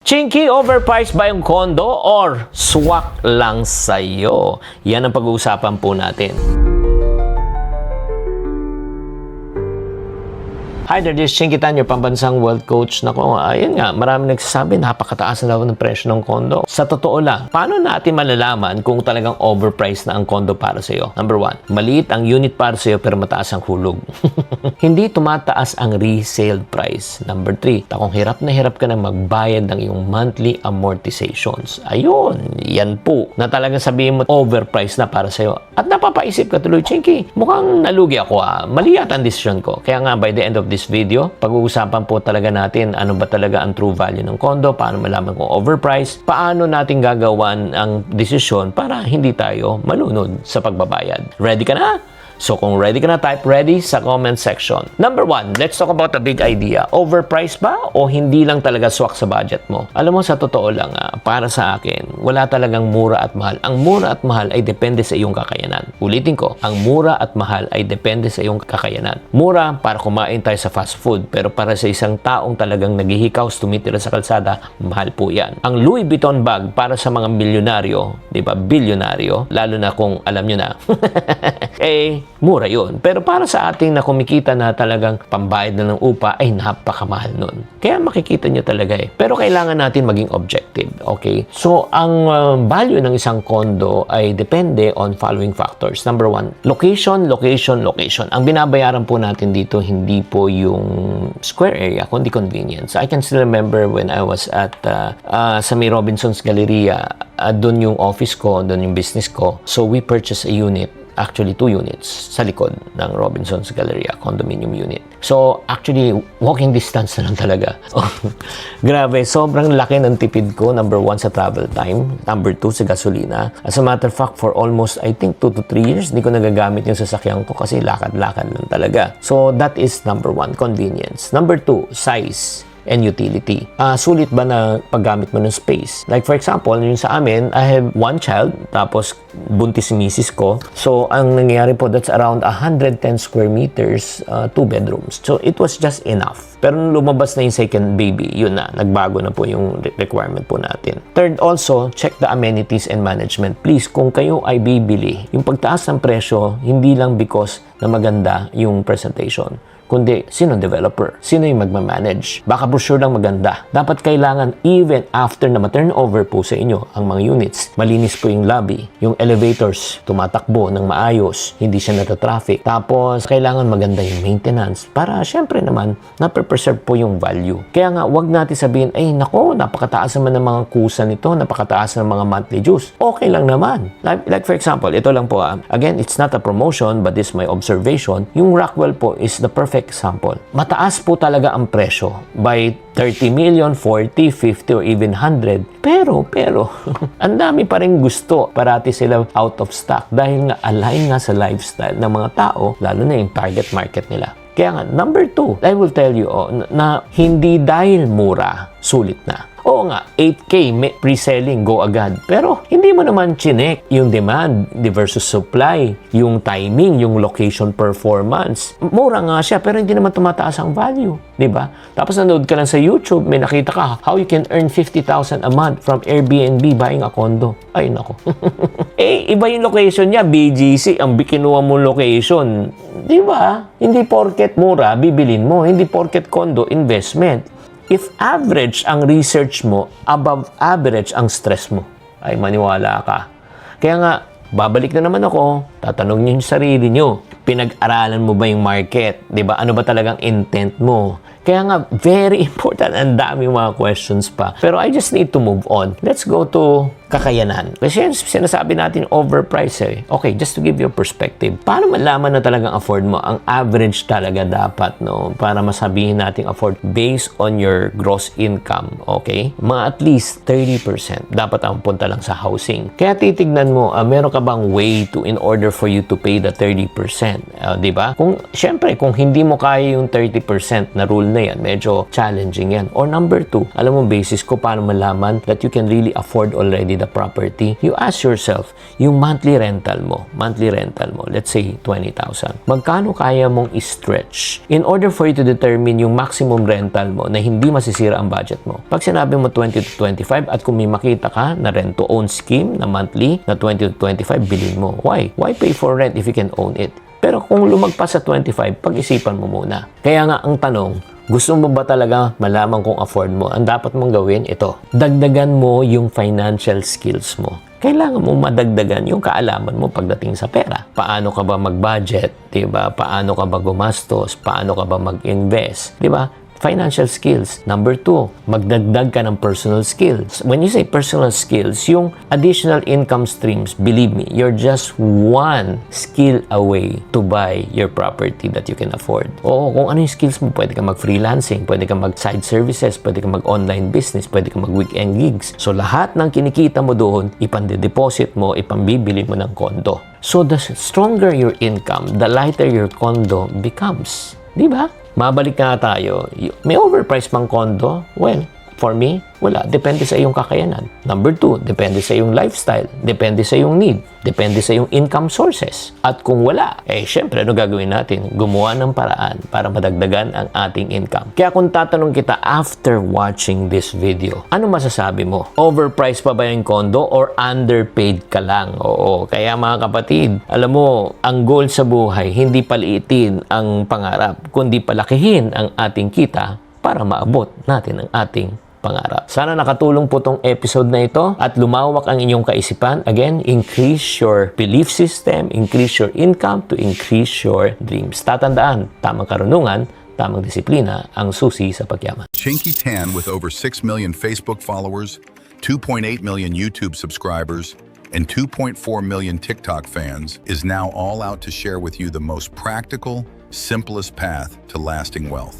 Chinky, overpriced ba yung condo or swak lang sa'yo? Yan ang pag-uusapan po natin. Hi there, this is Chinky Tan, your pambansang wealth coach. Nako, ayun nga, marami nagsasabi, napakataas na daw ng presyo ng condo. Sa totoo lang, paano natin malalaman kung talagang overpriced na ang condo para sa'yo? Number 1, maliit ang unit para sa'yo pero mataas ang hulog. Hindi tumataas ang resale price. Number 3, takong hirap ka na magbayad ng iyong monthly amortizations. Ayun, yan po, na talagang sabihin mo overpriced na para sa'yo. At napapaisip ka tuloy, Chinky, mukhang nalugi ako mali yata ang desisyon ko. Kaya nga, by the end of this video, pag-uusapan po talaga natin ano ba talaga ang true value ng condo, paano malaman kung overpriced, paano natin gagawan ang desisyon para hindi tayo malunod sa pagbabayad. Ready ka na? So kung ready ka na, type ready sa comment section. Number 1, let's talk about the big idea. Overpriced ba o hindi lang talaga swak sa budget mo? Alam mo, sa totoo lang, para sa akin, wala talagang mura at mahal. Ang mura at mahal ay depende sa iyong kakayanan. Ulitin ko, ang mura at mahal ay depende sa iyong kakayanan. Mura para kumain tayo sa fast food, pero para sa isang taong talagang naghihikaws tumitira sa kalsada, mahal po yan. Ang Louis Vuitton bag para sa mga milyonaryo, di ba, bilyonaryo, lalo na kung alam nyo na, mura yun. Pero para sa ating na kumikita na talagang pambayad na ng upa, ay napakamahal nun. Kaya makikita nyo talaga Pero kailangan natin maging objective. Okay? So, ang value ng isang condo ay depende on following factors. Number 1, location, location, location. Ang binabayaran po natin dito, hindi po yung square area, kundi convenience. I can still remember when I was at sa may Robinson's Galleria, doon yung office ko, doon yung business ko. So, we purchased a unit. Actually, 2 units sa likod ng Robinson's Galleria, condominium unit. So, actually, walking distance na lang talaga. Grabe, sobrang laki ng tipid ko. Number 1 sa travel time. Number 2 sa gasolina. As a matter of fact, for almost, I think, 2 to 3 years, hindi ko nagagamit yung sasakyan ko kasi lakad-lakad lang talaga. So, that is number 1, convenience. Number 2, size and utility. Sulit ba na paggamit mo ng space? Like for example, yung sa amin, I have 1 child, tapos buntis si misis ko. So, ang nangyayari po, that's around 110 square meters, 2 bedrooms. So, it was just enough. Pero nung lumabas na yung second baby, yun na, nagbago na po yung requirement po natin. Third, also, check the amenities and management. Please, kung kayo ay bibili, yung pagtaas ng presyo, hindi lang because na maganda yung presentation, kundi sino developer, sino yung magmamanage. Baka brochure lang maganda. Dapat kailangan even after na ma-turnover po sa inyo ang mga units, malinis po yung lobby, yung elevators tumatakbo ng maayos, hindi siya natatraffic. Tapos kailangan maganda yung maintenance para syempre naman na-preserve po yung value. Kaya nga wag natin sabihin, ay nako, napakataas naman ng mga kusa nito, napakataas ng mga monthly dues. Okay lang naman. Like for example, ito lang po again, it's not a promotion but this is my observation. Yung Rockwell po is the perfect example. Mataas po talaga ang presyo by 30 million, 40, 50, or even 100. Pero, ang dami pa rin gusto. Parati sila out of stock dahil nga align nga sa lifestyle ng mga tao, lalo na yung target market nila. Kaya nga, number 2, I will tell you na hindi dahil mura, sulit na. Oo nga, 8K pre-selling, go agad. Pero hindi mo naman chinek yung demand versus supply, yung timing, yung location performance. Mura nga siya, pero hindi naman tumataas ang value. Diba? Tapos nanood ka lang sa YouTube, may nakita ka how you can earn 50,000 a month from Airbnb buying a condo. Ay, nako. Iba yung location niya, BGC, ang kinuha mo location. Diba? Hindi porket mura, bibilin mo. Hindi porket condo, investment. If average ang research mo, above average ang stress mo, ay maniwala ka. Kaya nga, babalik na naman ako, tatanong niyo yung sarili niyo, pinag-aralan mo ba yung market? Diba? Ano ba talagang intent mo? Kaya nga, very important. Ang dami mga questions pa. Pero I just need to move on. Let's go to kakayanan. Kasi sinasabi natin overpriced Okay, just to give you a perspective. Paano malaman na talagang afford mo? Ang average talaga dapat, no? Para masabihin natin afford based on your gross income. Okay? Mga at least 30% dapat ang punta lang sa housing. Kaya titignan mo, meron ka bang way to in order for you to pay the 30%? Diba? Syempre, kung hindi mo kaya yung 30% na rule na na yan, medyo challenging yan. Or number 2, alam mo basis ko paano malaman that you can really afford already the property. You ask yourself, yung monthly rental mo, let's say 20,000. Magkano kaya mong i-stretch in order for you to determine yung maximum rental mo na hindi masisira ang budget mo? Pag sinabi mo 20 to 25 at kung may makita ka na rent-to-own scheme na monthly na 20 to 25, bilhin mo. Why? Why pay for rent if you can own it? Pero kung lumagpas sa 25, pag-isipan mo muna. Kaya nga ang tanong, gusto mo ba talaga malaman kung afford mo? Ang dapat mong gawin, ito. Dagdagan mo yung financial skills mo. Kailangan mo madagdagan yung kaalaman mo pagdating sa pera. Paano ka ba mag-budget? Diba? Paano ka ba gumastos? Paano ka ba mag-invest? Diba? Financial skills. Number 2, magdagdag ka ng personal skills. When you say personal skills, yung additional income streams, believe me, you're just one skill away to buy your property that you can afford. Oo, kung ano yung skills mo, pwede ka mag-freelancing, pwede ka mag-side services, pwede ka mag-online business, pwede ka mag-weekend gigs. So, lahat ng kinikita mo doon, ipande-deposit mo, ipambibili mo ng kondo. So, the stronger your income, the lighter your condo becomes. Di ba? Mabalik nga tayo. May overpriced bang condo? Well, for me, wala. Depende sa iyong kakayanan. Number 2, depende sa iyong lifestyle. Depende sa iyong need. Depende sa iyong income sources. At kung wala, syempre, ano gagawin natin? Gumawa ng paraan para madagdagan ang ating income. Kaya kung tatanong kita after watching this video, ano masasabi mo? Overpriced pa ba yung condo or underpaid ka lang? Oo. Kaya mga kapatid, alam mo, ang goal sa buhay, hindi paliitin ang pangarap, kundi palakihin ang ating kita para maabot natin ang ating pangarap. Sana nakatulong po tong episode na ito at lumawak ang inyong kaisipan. Again, increase your belief system, increase your income to increase your dreams. Tatandaan, tamang karunungan, tamang disiplina ang susi sa pagyaman. Chinky Tan, with over 6 million Facebook followers, 2.8 million YouTube subscribers, and 2.4 million TikTok fans, is now all out to share with you the most practical, simplest path to lasting wealth.